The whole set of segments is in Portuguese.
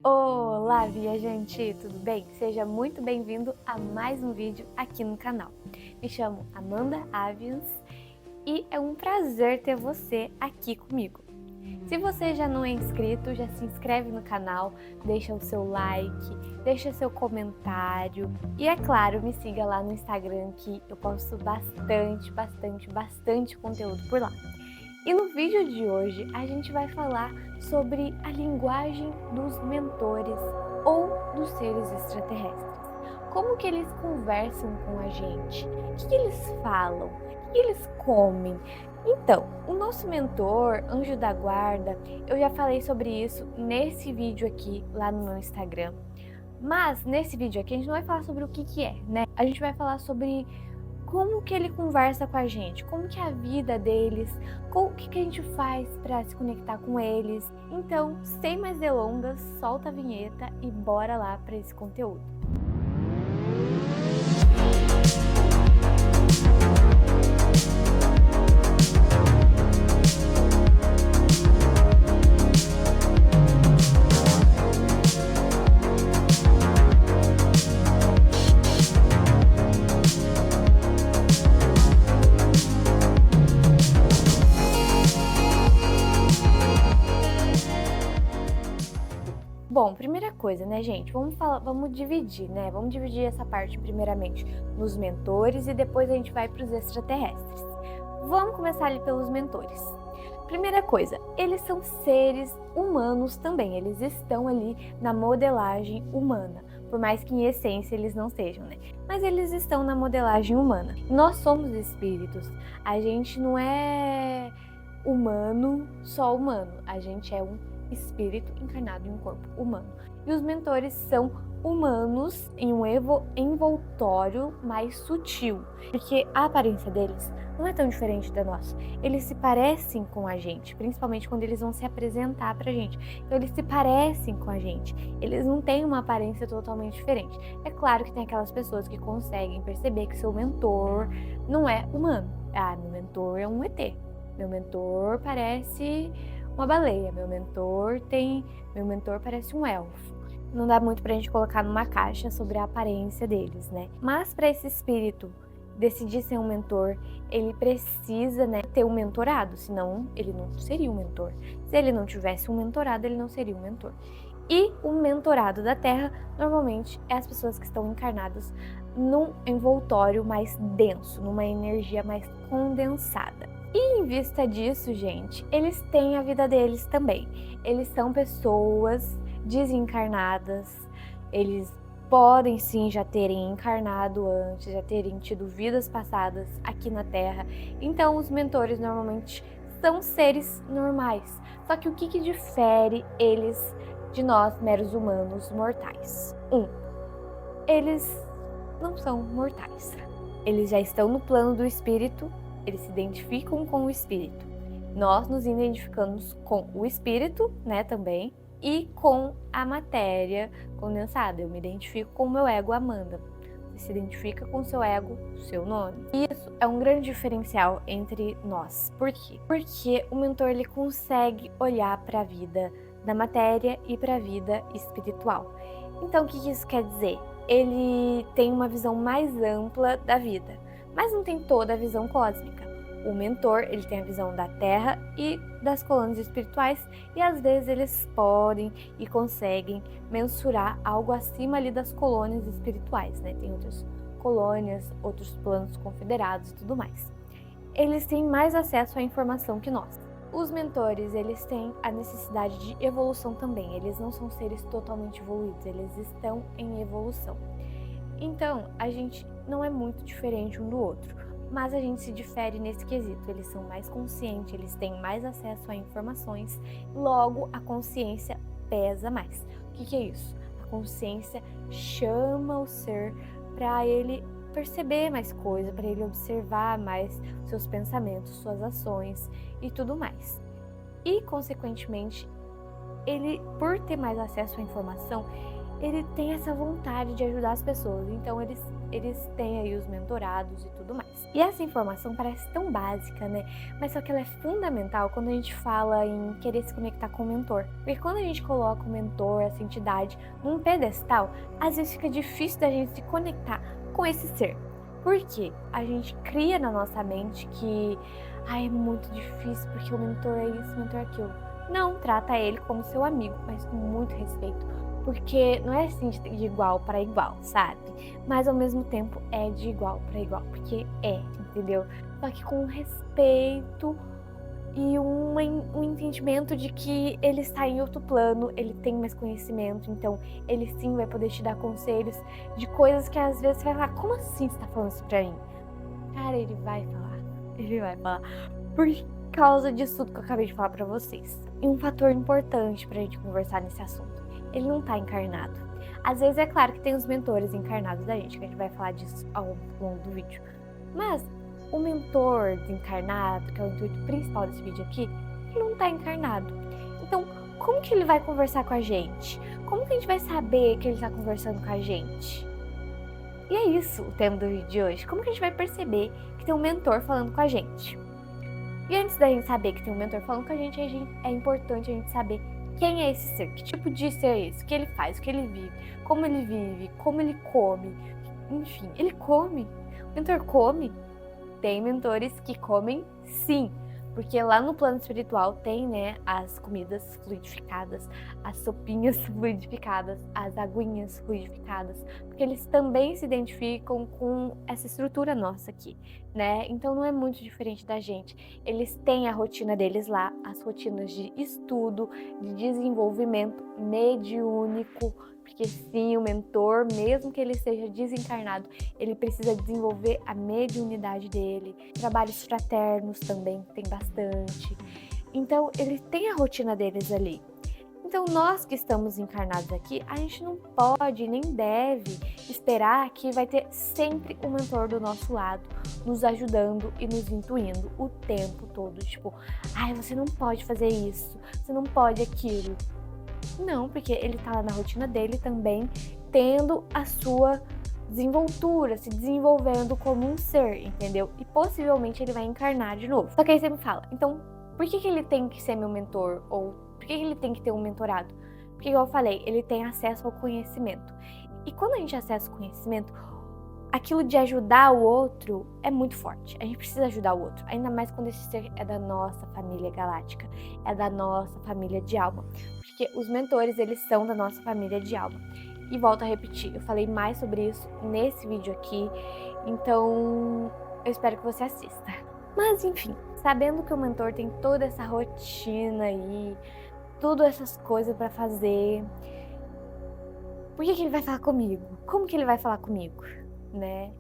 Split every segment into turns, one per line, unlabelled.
Olá, viajante! Tudo bem? Seja muito bem-vindo a mais um vídeo aqui no canal. Me chamo Amanda Avians e é um prazer ter você aqui comigo. Se você já não é inscrito, já se inscreve no canal, deixa o seu like, deixa seu comentário e, é claro, me siga lá no Instagram que eu posto bastante conteúdo por lá. E no vídeo de hoje a gente vai falar sobre a linguagem dos mentores ou dos seres extraterrestres. Como que eles conversam com a gente? O que eles falam? O que eles comem? Então, o nosso mentor, anjo da guarda, eu já falei sobre isso nesse vídeo aqui lá no meu Instagram. Mas nesse vídeo aqui a gente não vai falar sobre o que é, né? A gente vai falar sobre como que ele conversa com a gente, como que é a vida deles, o que a gente faz para se conectar com eles. Então, sem mais delongas, solta a vinheta e bora lá para esse conteúdo. Bom, primeira coisa, né, gente? Vamos dividir, né? Vamos dividir essa parte primeiramente nos mentores e depois a gente vai para os extraterrestres. Vamos começar ali pelos mentores. Primeira coisa, eles são seres humanos também, eles estão ali na modelagem humana, por mais que em essência eles não sejam, né? Mas eles estão na modelagem humana. Nós somos espíritos, a gente não é humano, só humano, a gente é um espírito encarnado em um corpo humano. E os mentores são humanos em um envoltório mais sutil, porque a aparência deles não é tão diferente da nossa. Eles se parecem com a gente, principalmente quando eles vão se apresentar pra gente. Então eles se parecem com a gente. Eles não têm uma aparência totalmente diferente. É claro que tem aquelas pessoas que conseguem perceber que seu mentor não é humano. Ah, meu mentor é um ET. Meu mentor parece uma baleia, meu mentor parece um elfo. Não dá muito pra gente colocar numa caixa sobre a aparência deles, né? Mas para esse espírito decidir ser um mentor, ele precisa, né, ter um mentorado, senão ele não seria um mentor. Se ele não tivesse um mentorado, ele não seria um mentor. E o mentorado da Terra, normalmente, é as pessoas que estão encarnadas num envoltório mais denso, numa energia mais condensada. E em vista disso, gente, eles têm a vida deles também. Eles são pessoas desencarnadas, eles podem sim já terem encarnado antes, já terem tido vidas passadas aqui na Terra. Então os mentores normalmente são seres normais. Só que o que difere eles de nós, meros humanos mortais? Eles não são mortais. Eles já estão no plano do espírito. Eles se identificam com o espírito. Nós nos identificamos com o espírito, né, também, e com a matéria condensada. Eu me identifico com o meu ego, Amanda. Você se identifica com o seu ego, seu nome. E isso é um grande diferencial entre nós. Por quê? Porque o mentor ele consegue olhar para a vida da matéria e para a vida espiritual. Então, o que isso quer dizer? Ele tem uma visão mais ampla da vida, mas não tem toda a visão cósmica. O mentor, ele tem a visão da Terra e das colônias espirituais e às vezes eles podem e conseguem mensurar algo acima ali das colônias espirituais, né? Tem outras colônias, outros planos confederados e tudo mais. Eles têm mais acesso à informação que nós. Os mentores, eles têm a necessidade de evolução também. Eles não são seres totalmente evoluídos, eles estão em evolução. Então, a gente não é muito diferente um do outro, mas a gente se difere nesse quesito. Eles são mais conscientes, eles têm mais acesso a informações, logo a consciência pesa mais. O que é isso? A consciência chama o ser para ele perceber mais coisa, para ele observar mais seus pensamentos, suas ações e tudo mais. E, consequentemente, ele, por ter mais acesso à informação, ele tem essa vontade de ajudar as pessoas, então eles eles têm aí os mentorados e tudo mais. E essa informação parece tão básica, né? Mas só que ela é fundamental quando a gente fala em querer se conectar com o mentor. Porque quando a gente coloca o mentor, essa entidade, num pedestal, às vezes fica difícil da gente se conectar com esse ser. Por quê? A gente cria na nossa mente que é muito difícil porque o mentor é isso, o mentor é aquilo. Não, trata ele como seu amigo, mas com muito respeito. Porque não é assim de igual para igual, sabe? Mas ao mesmo tempo é de igual para igual, porque entendeu? Só que com respeito e um entendimento de que ele está em outro plano, ele tem mais conhecimento, então ele sim vai poder te dar conselhos de coisas que às vezes você vai falar, como assim você tá falando isso pra mim? Cara, ele vai falar, por causa disso tudo que eu acabei de falar pra vocês. E um fator importante pra gente conversar nesse assunto, ele não tá encarnado. Às vezes é claro que tem os mentores encarnados da gente, que a gente vai falar disso ao longo do vídeo, mas o mentor desencarnado, que é o intuito principal desse vídeo aqui, ele não tá encarnado. Então, como que ele vai conversar com a gente? Como que a gente vai saber que ele tá conversando com a gente? E é isso o tema do vídeo de hoje. Como que a gente vai perceber que tem um mentor falando com a gente? E antes da gente saber que tem um mentor falando com a gente, é importante a gente saber quem é esse ser, que tipo de ser é esse, o que ele faz, o que ele vive, como ele come. Enfim, ele come. O mentor come. Tem mentores que comem sim, porque lá no plano espiritual tem, né, as comidas fluidificadas, as sopinhas fluidificadas, as aguinhas fluidificadas, porque eles também se identificam com essa estrutura nossa aqui, né? Então não é muito diferente da gente. Eles têm a rotina deles lá, as rotinas de estudo, de desenvolvimento mediúnico, porque sim, o mentor, mesmo que ele seja desencarnado, ele precisa desenvolver a mediunidade dele. Trabalhos fraternos também tem bastante. Então, ele tem a rotina deles ali. Então, nós que estamos encarnados aqui, a gente não pode nem deve esperar que vai ter sempre um mentor do nosso lado, nos ajudando e nos intuindo o tempo todo. Tipo, você não pode fazer isso, você não pode aquilo. Não, porque ele tá lá na rotina dele também, tendo a sua desenvoltura, se desenvolvendo como um ser, entendeu? E possivelmente ele vai encarnar de novo. Só que aí você me fala, então, por que ele tem que ser meu mentor? Ou por que ele tem que ter um mentorado? Porque, igual eu falei, ele tem acesso ao conhecimento. E quando a gente acessa o conhecimento, aquilo de ajudar o outro é muito forte. A gente precisa ajudar o outro, ainda mais quando esse ser é da nossa família galáctica, é da nossa família de alma. Porque os mentores, eles são da nossa família de alma. E volto a repetir, eu falei mais sobre isso nesse vídeo aqui, então eu espero que você assista. Mas enfim, sabendo que o mentor tem toda essa rotina aí, todas essas coisas pra fazer, por que ele vai falar comigo? Como que ele vai falar comigo, né?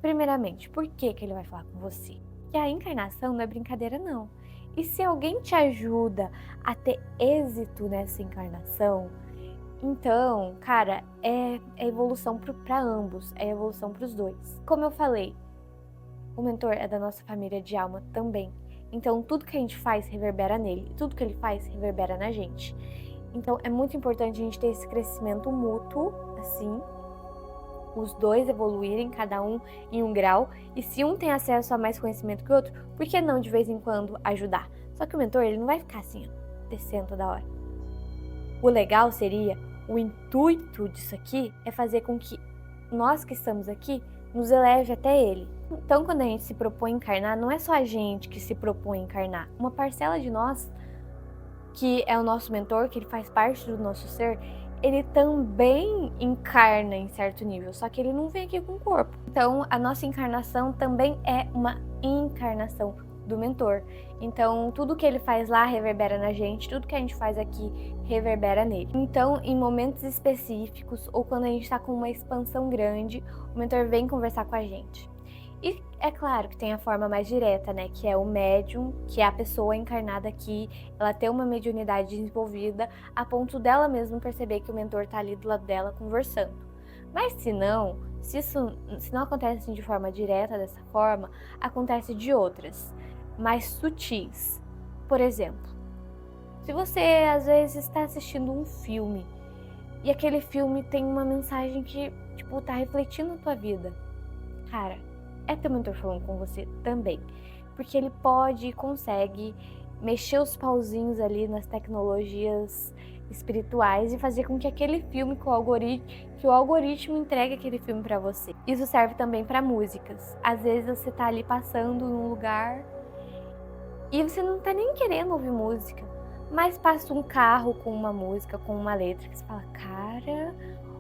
Primeiramente, por que ele vai falar com você? Que a encarnação não é brincadeira, não. E se alguém te ajuda a ter êxito nessa encarnação, então, cara, é evolução para ambos, é evolução para os dois. Como eu falei, o mentor é da nossa família de alma também. Então, tudo que a gente faz reverbera nele, e tudo que ele faz reverbera na gente. Então, é muito importante a gente ter esse crescimento mútuo, assim, os dois evoluírem, cada um em um grau, e se um tem acesso a mais conhecimento que o outro, por que não de vez em quando ajudar? Só que o mentor, ele não vai ficar assim, ó, descendo toda hora. O legal seria, o intuito disso aqui é fazer com que nós que estamos aqui nos eleve até ele. Então, quando a gente se propõe a encarnar, não é só a gente que se propõe a encarnar. Uma parcela de nós, que é o nosso mentor, que ele faz parte do nosso ser, ele também encarna em certo nível, só que ele não vem aqui com o corpo. Então, a nossa encarnação também é uma encarnação do mentor. Então, tudo que ele faz lá reverbera na gente, tudo que a gente faz aqui reverbera nele. Então, em momentos específicos, ou quando a gente está com uma expansão grande, o mentor vem conversar com a gente. E é claro que tem a forma mais direta, né, que é o médium, que é a pessoa encarnada aqui, ela tem uma mediunidade desenvolvida a ponto dela mesma perceber que o mentor tá ali do lado dela conversando. Mas se não acontece assim de forma direta dessa forma, acontece de outras, mais sutis. Por exemplo, se você às vezes está assistindo um filme e aquele filme tem uma mensagem que, tipo, tá refletindo a tua vida. Cara, é teu mentor falando com você também. Porque ele pode e consegue mexer os pauzinhos ali nas tecnologias espirituais e fazer com que aquele filme, que o algoritmo entregue aquele filme pra você. Isso serve também pra músicas. Às vezes você tá ali passando num lugar e você não tá nem querendo ouvir música, mas passa um carro com uma música, com uma letra que você fala, cara.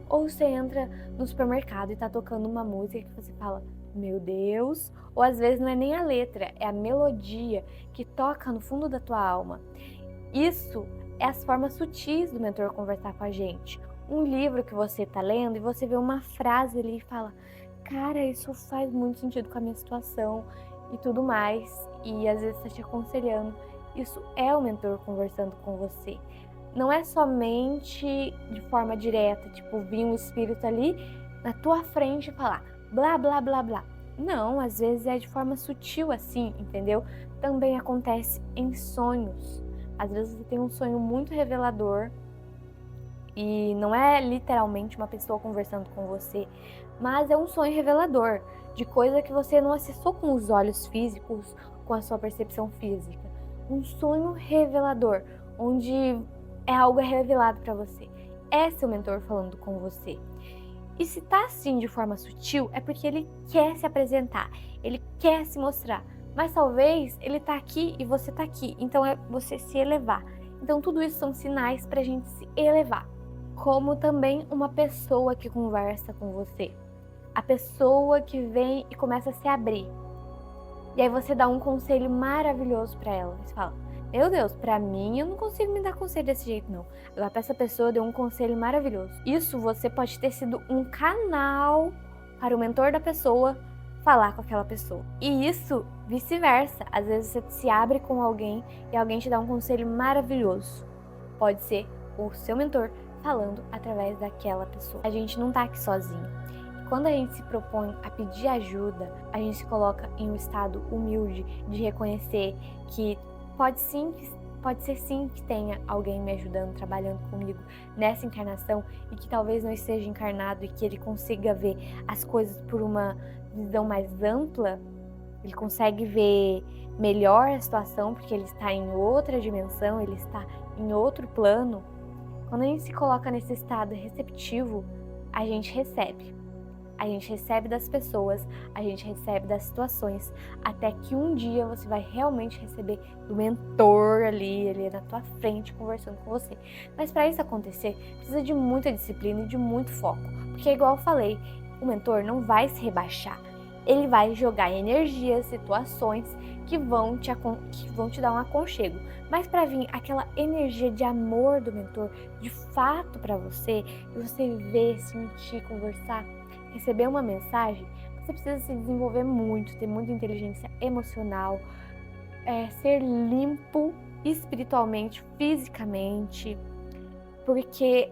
Ou você entra no supermercado e tá tocando uma música que você fala, meu Deus. Ou às vezes não é nem a letra, é a melodia que toca no fundo da tua alma. Isso é as formas sutis do mentor conversar com a gente. Um livro que você tá lendo e você vê uma frase ali e fala, cara, isso faz muito sentido com a minha situação e tudo mais. E às vezes tá te aconselhando. Isso é o mentor conversando com você. Não é somente de forma direta, tipo, vir um espírito ali na tua frente e falar blá, blá, blá, blá. Não, às vezes é de forma sutil assim, entendeu? Também acontece em sonhos. Às vezes você tem um sonho muito revelador e não é literalmente uma pessoa conversando com você, mas é um sonho revelador de coisa que você não acessou com os olhos físicos, com a sua percepção física. Um sonho revelador, onde algo é revelado para você. É seu mentor falando com você. E se tá assim de forma sutil, é porque ele quer se apresentar, ele quer se mostrar. Mas talvez ele tá aqui e você tá aqui, então é você se elevar. Então tudo isso são sinais pra gente se elevar. Como também uma pessoa que conversa com você. A pessoa que vem e começa a se abrir. E aí você dá um conselho maravilhoso pra ela. Você fala, meu Deus, pra mim eu não consigo me dar conselho desse jeito não. Agora pra essa pessoa deu um conselho maravilhoso. Isso você pode ter sido um canal para o mentor da pessoa falar com aquela pessoa. E isso vice-versa. Às vezes você se abre com alguém e alguém te dá um conselho maravilhoso. Pode ser o seu mentor falando através daquela pessoa. A gente não tá aqui sozinho. Quando a gente se propõe a pedir ajuda, a gente se coloca em um estado humilde de reconhecer que pode ser sim que tenha alguém me ajudando, trabalhando comigo nessa encarnação e que talvez não esteja encarnado e que ele consiga ver as coisas por uma visão mais ampla, ele consegue ver melhor a situação porque ele está em outra dimensão, ele está em outro plano. Quando a gente se coloca nesse estado receptivo, a gente recebe. A gente recebe das pessoas, a gente recebe das situações, até que um dia você vai realmente receber do mentor ali, ele na tua frente, conversando com você. Mas para isso acontecer, precisa de muita disciplina e de muito foco. Porque igual eu falei, o mentor não vai se rebaixar. Ele vai jogar energias, situações que vão te dar um aconchego. Mas para vir aquela energia de amor do mentor, de fato para você, e você ver, sentir, conversar, receber uma mensagem, você precisa se desenvolver muito, ter muita inteligência emocional, ser limpo espiritualmente, fisicamente, porque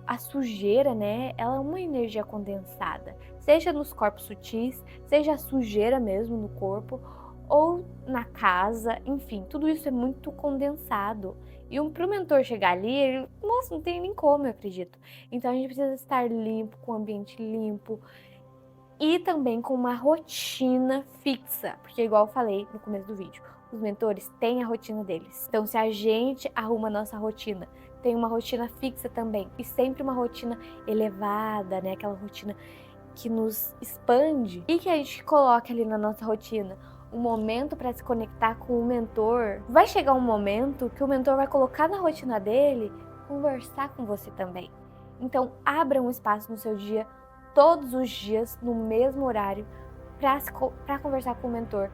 a sujeira, né, ela é uma energia condensada, seja nos corpos sutis, seja a sujeira mesmo no corpo, ou na casa, enfim, tudo isso é muito condensado. E pro mentor chegar ali, ele, nossa, não tem nem como, eu acredito. Então a gente precisa estar limpo, com o ambiente limpo e também com uma rotina fixa, porque igual eu falei no começo do vídeo, os mentores têm a rotina deles. Então se a gente arruma a nossa rotina, tem uma rotina fixa também e sempre uma rotina elevada, né, aquela rotina que nos expande e que a gente coloca ali na nossa rotina um momento para se conectar com o mentor, vai chegar um momento que o mentor vai colocar na rotina dele conversar com você também. Então, abra um espaço no seu dia, todos os dias, no mesmo horário, para conversar com o mentor,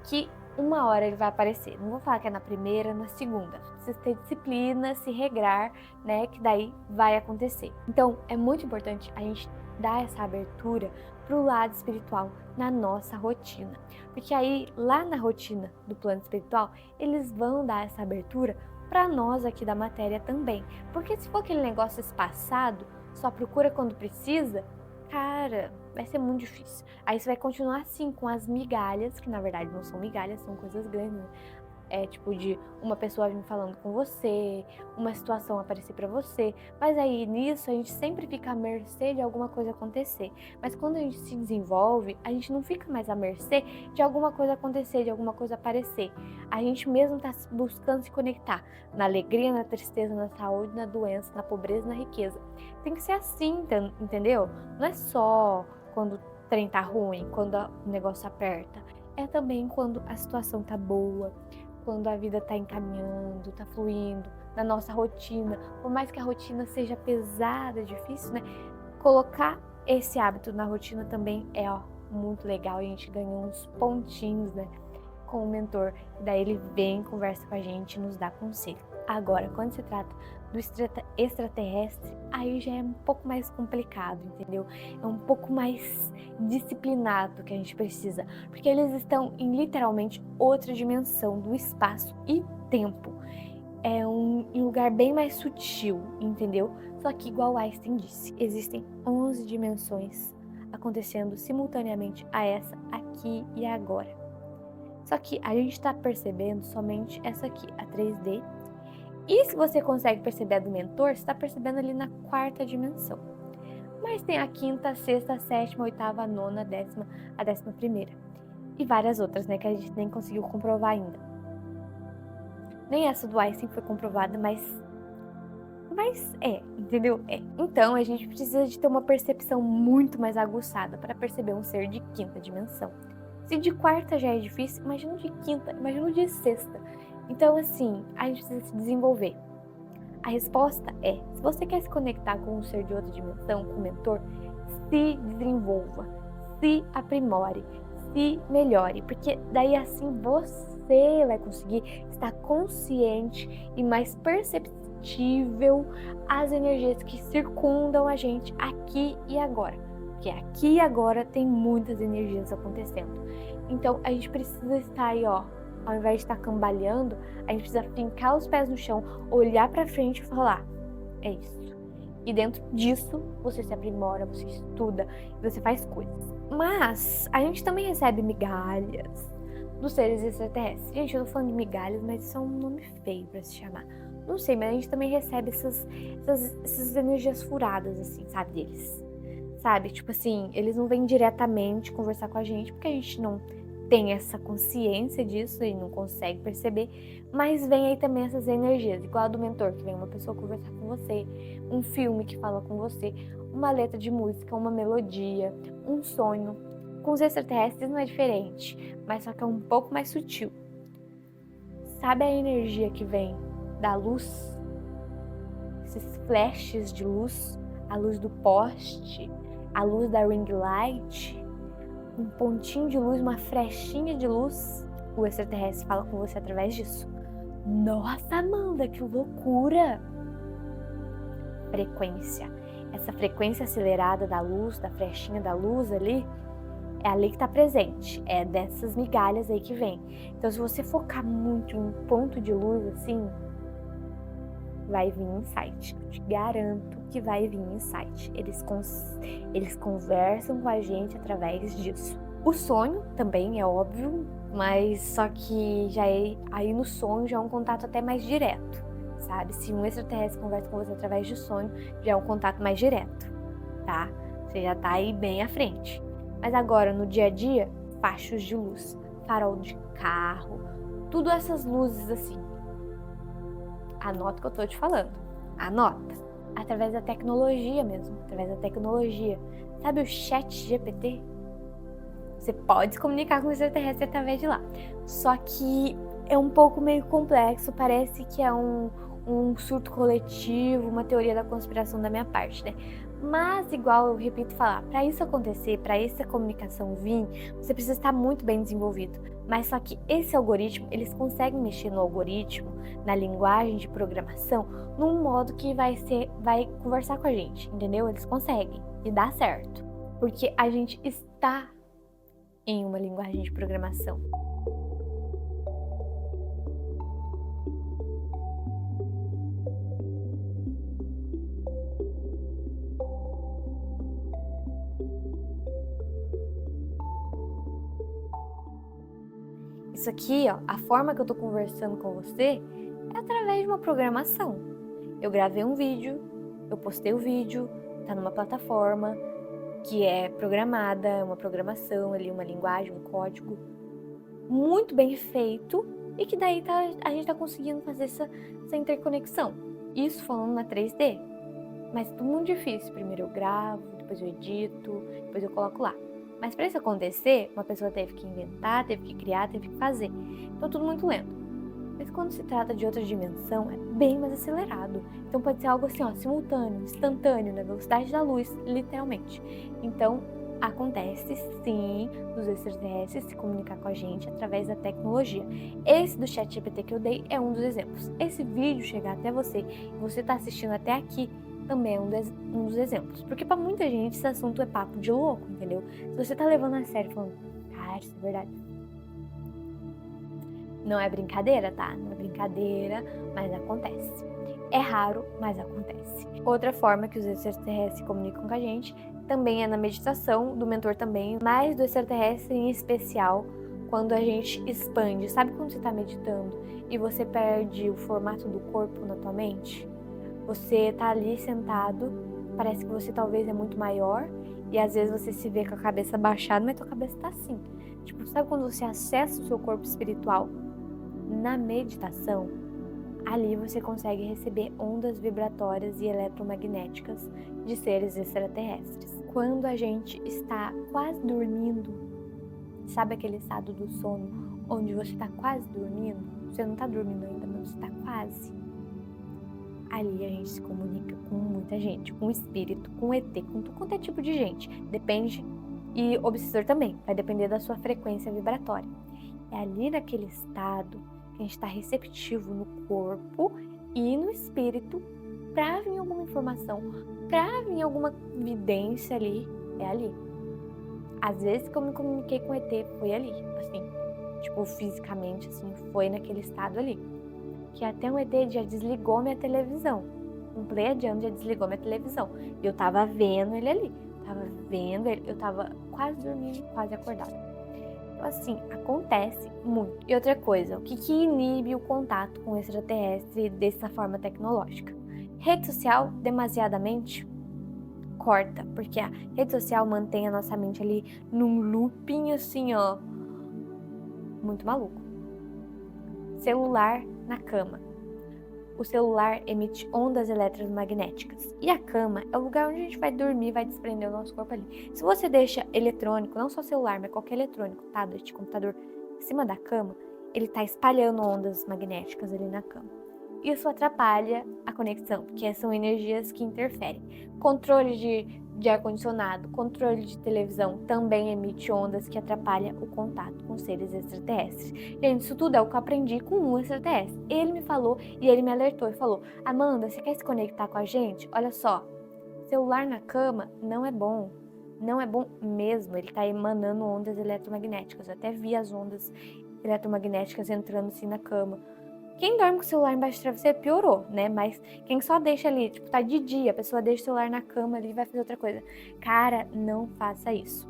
que uma hora ele vai aparecer. Não vou falar que é na primeira, na segunda. Precisa ter disciplina, se regrar, né, que daí vai acontecer. Então, é muito importante a gente dar essa abertura pro lado espiritual na nossa rotina. Porque aí, lá na rotina do plano espiritual, eles vão dar essa abertura para nós aqui da matéria também. Porque se for aquele negócio espaçado, só procura quando precisa, cara, vai ser muito difícil. Aí você vai continuar assim com as migalhas, que na verdade não são migalhas, são coisas grandes, né? tipo de uma pessoa vir falando com você, uma situação aparecer pra você, mas aí nisso a gente sempre fica à mercê de alguma coisa acontecer. Mas quando a gente se desenvolve, a gente não fica mais à mercê de alguma coisa acontecer, de alguma coisa aparecer. A gente mesmo tá buscando se conectar na alegria, na tristeza, na saúde, na doença, na pobreza, na riqueza. Tem que ser assim, entendeu? Não é só quando o trem tá ruim, quando o negócio aperta. É também quando a situação tá boa, quando a vida tá encaminhando, tá fluindo, na nossa rotina. Por mais que a rotina seja pesada, difícil, né? Colocar esse hábito na rotina também é, muito legal. A gente ganha uns pontinhos, né? Com o mentor. Daí ele vem, conversa com a gente, nos dá conselho. Agora, quando se trata do extraterrestre, aí já é um pouco mais complicado, entendeu? É um pouco mais disciplinado que a gente precisa, porque eles estão em literalmente outra dimensão do espaço e tempo. É um lugar bem mais sutil, entendeu? Só que, igual Einstein disse, existem 11 dimensões acontecendo simultaneamente a essa aqui e agora. Só que a gente está percebendo somente essa aqui, a 3D. E se você consegue perceber a do mentor, você está percebendo ali na 4ª dimensão. Mas tem a 5ª, a 6ª, a 7ª, a 8ª, a 9ª, a 10ª, a 11ª. E várias outras, né, que a gente nem conseguiu comprovar ainda. Nem essa do Einstein foi comprovada, mas entendeu? Então a gente precisa de ter uma percepção muito mais aguçada para perceber um ser de 5ª dimensão. Se de 4ª já é difícil, imagina de 5ª, imagina de 6ª. Então, assim, a gente precisa se desenvolver. A resposta é, se você quer se conectar com um ser de outra dimensão, com um mentor, se desenvolva, se aprimore, se melhore, porque daí assim você vai conseguir estar consciente e mais perceptível às energias que circundam a gente aqui e agora. Porque aqui e agora tem muitas energias acontecendo. Então a gente precisa estar aí, ao invés de estar cambaleando, a gente precisa fincar os pés no chão, olhar pra frente e falar, é isso. E dentro disso, você se aprimora, você estuda, você faz coisas. Mas a gente também recebe migalhas dos seres extraterrestres. Gente, eu tô falando de migalhas, mas isso é um nome feio pra se chamar. Não sei, mas a gente também recebe essas energias furadas, assim, sabe, deles. Sabe, tipo assim, eles não vêm diretamente conversar com a gente, porque a gente não tem essa consciência disso e não consegue perceber, mas vem aí também essas energias, igual a do mentor, que vem uma pessoa conversar com você, um filme que fala com você, uma letra de música, uma melodia, um sonho. Com os extraterrestres não é diferente, mas só que é um pouco mais sutil. Sabe a energia que vem da luz? Esses flashes de luz, a luz do poste, a luz da ring light, um pontinho de luz, uma flechinha de luz, o extraterrestre fala com você através disso. Nossa, Amanda, que loucura! Frequência. Essa frequência acelerada da luz, da flechinha da luz ali, é ali que está presente. É dessas migalhas aí que vem. Então, se você focar muito em um ponto de luz assim, vai vir insight. Eu te garanto que vai vir insight. Eles conversam com a gente através disso. O sonho também é óbvio, mas só que já aí no sonho já é um contato até mais direto, sabe? Se um extraterrestre conversa com você através de sonho, já é um contato mais direto, tá? Você já tá aí bem à frente. Mas agora, no dia a dia, fachos de luz, farol de carro, tudo essas luzes assim. Anota o que eu tô te falando. Anota. Através da tecnologia mesmo. Através da tecnologia. Sabe o chat GPT? Você pode se comunicar com o extraterrestre através de lá. Só que é um pouco meio complexo. Parece que é um surto coletivo, uma teoria da conspiração da minha parte, né? Mas, igual eu repito falar, para isso acontecer, para essa comunicação vir, você precisa estar muito bem desenvolvido. Mas só que esse algoritmo, eles conseguem mexer no algoritmo, na linguagem de programação, num modo que vai conversar com a gente, entendeu? Eles conseguem e dá certo. Porque a gente está em uma linguagem de programação. Isso aqui, ó, a forma que eu tô conversando com você é através de uma programação. Eu gravei um vídeo, eu postei o vídeo, tá numa plataforma que é programada, é uma programação ali, uma linguagem, um código muito bem feito e que daí a gente tá conseguindo fazer essa interconexão. Isso falando na 3D, mas é tudo muito difícil. Primeiro eu gravo, depois eu edito, depois eu coloco lá. Mas para isso acontecer, uma pessoa teve que inventar, teve que criar, teve que fazer. Então tudo muito lento. Mas quando se trata de outra dimensão, é bem mais acelerado. Então pode ser algo assim, ó, simultâneo, instantâneo, na velocidade da luz, literalmente. Então acontece sim dos extraterrestres se comunicar com a gente através da tecnologia. Esse do ChatGPT que eu dei é um dos exemplos. Esse vídeo chegar até você e você tá assistindo até aqui também é um dos exemplos. Porque pra muita gente esse assunto é papo de louco, entendeu? Se você tá levando a sério, falando, cara, isso é verdade. Não é brincadeira, tá? Não é brincadeira, mas acontece. É raro, mas acontece. Outra forma que os extraterrestres se comunicam com a gente também é na meditação, do mentor também, mas do extraterrestre em especial, quando a gente expande. Sabe quando você tá meditando e você perde o formato do corpo na tua mente? Você tá ali sentado, parece que você talvez é muito maior e às vezes você se vê com a cabeça baixada, mas tua cabeça tá assim. Tipo, sabe quando você acessa o seu corpo espiritual na meditação? Ali você consegue receber ondas vibratórias e eletromagnéticas de seres extraterrestres. Quando a gente está quase dormindo, sabe aquele estado do sono onde você está quase dormindo? Você não está dormindo ainda, mas você está quase. Ali a gente se comunica com muita gente, com espírito, com ET, com tudo quanto é tipo de gente. Depende, e obsessor também, vai depender da sua frequência vibratória. É ali naquele estado que a gente está receptivo no corpo e no espírito para vir alguma informação, para vir alguma evidência ali, é ali. Às vezes que eu me comuniquei com ET, foi ali, assim, tipo, fisicamente, assim, foi naquele estado ali. Que até um ET já desligou minha televisão. Um pleiadiano já desligou minha televisão. E eu tava vendo ele ali. Eu tava quase dormindo, quase acordada. Então, assim, acontece muito. E outra coisa, o que inibe o contato com o extraterrestre dessa forma tecnológica? Rede social, demasiadamente, corta. Porque a rede social mantém a nossa mente ali num looping, assim, ó, muito maluco. Celular na cama. O celular emite ondas eletromagnéticas. E a cama é o lugar onde a gente vai dormir, vai desprender o nosso corpo ali. Se você deixa eletrônico, não só celular, mas qualquer eletrônico, tablet, computador, em cima da cama, ele está espalhando ondas magnéticas ali na cama. Isso atrapalha a conexão, porque são energias que interferem. Controle de ar-condicionado, controle de televisão também emite ondas que atrapalham o contato com seres extraterrestres. Gente, isso tudo é o que eu aprendi com um extraterrestre. Ele me falou e ele me alertou e falou: Amanda, você quer se conectar com a gente? Olha só, celular na cama não é bom. Não é bom mesmo, ele está emanando ondas eletromagnéticas. Eu até vi as ondas eletromagnéticas entrando assim na cama. Quem dorme com o celular embaixo do travesseiro piorou, né? Mas quem só deixa ali, tipo, tá de dia, a pessoa deixa o celular na cama ali e vai fazer outra coisa. Cara, não faça isso.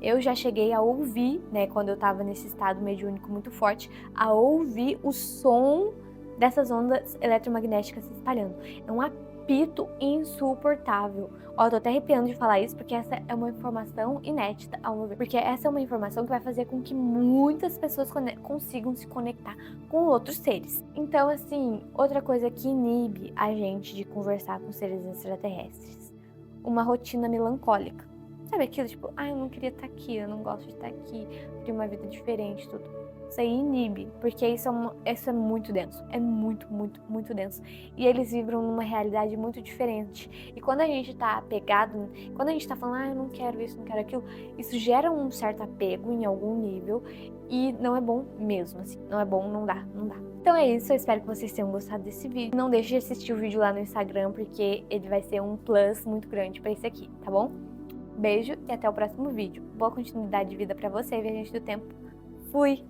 Eu já cheguei a ouvir, né, quando eu tava nesse estado mediúnico muito forte, a ouvir o som dessas ondas eletromagnéticas se espalhando. É um apito insuportável. Ó, tô até arrepiando de falar isso, porque essa é uma informação inédita, ao meu ver. Porque essa é uma informação que vai fazer com que muitas pessoas consigam se conectar com outros seres. Então, assim, outra coisa que inibe a gente de conversar com seres extraterrestres. Uma rotina melancólica. Sabe aquilo, tipo, eu não queria estar aqui, eu não gosto de estar aqui, eu queria uma vida diferente, tudo. Isso aí inibe, porque isso é muito denso, é muito, muito, muito denso. E eles vibram numa realidade muito diferente. E quando a gente tá apegado, quando a gente tá falando, eu não quero isso, não quero aquilo, isso gera um certo apego em algum nível e não é bom mesmo, assim, não é bom, não dá. Então é isso, eu espero que vocês tenham gostado desse vídeo. Não deixe de assistir o vídeo lá no Instagram, porque ele vai ser um plus muito grande pra esse aqui, tá bom? Beijo e até o próximo vídeo. Boa continuidade de vida pra você, viajante do tempo. Fui!